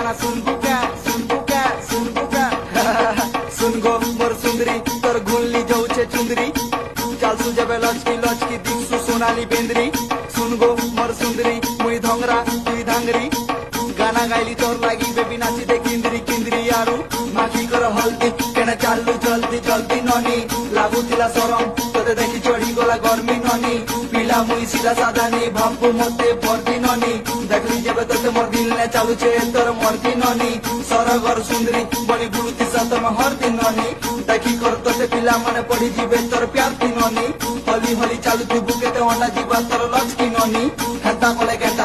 गाना सुनबू क्या सुनबू क्या सुनबू क्या सुन गो मोर सुंदरी तोर घुनली जाऊे चुंदरी चालसु जबे लचकी लचकी दिखसु सोनाली बेंदरी सुन गो मोर सुंदरी मुई धंगरा तुई धांगरी गाना गाइली तोर लागी बेबी नाची दे किंदरी किंदरी आरु माखी कर हल्दी केना चालू जल्दी जल्दी ननी लागुतिला सरम तोते देखी चढ़ी गला गर्मी ननी पिला मुई सीधा साधा नहीं भाबू मते भर्ती ननी देखली जब तोते मोर दिल ने चालू छे तोर मर्दी ननी सरगर सुंदरी बड़ी गुरुती सतम हरती ननी देखी कर तोते पिला माने पड़ी जीवे तोर प्यार ती ननी हली हली चालू थी बुके ते अंडा जीवा तोर लचकी ननी हेता कोले केता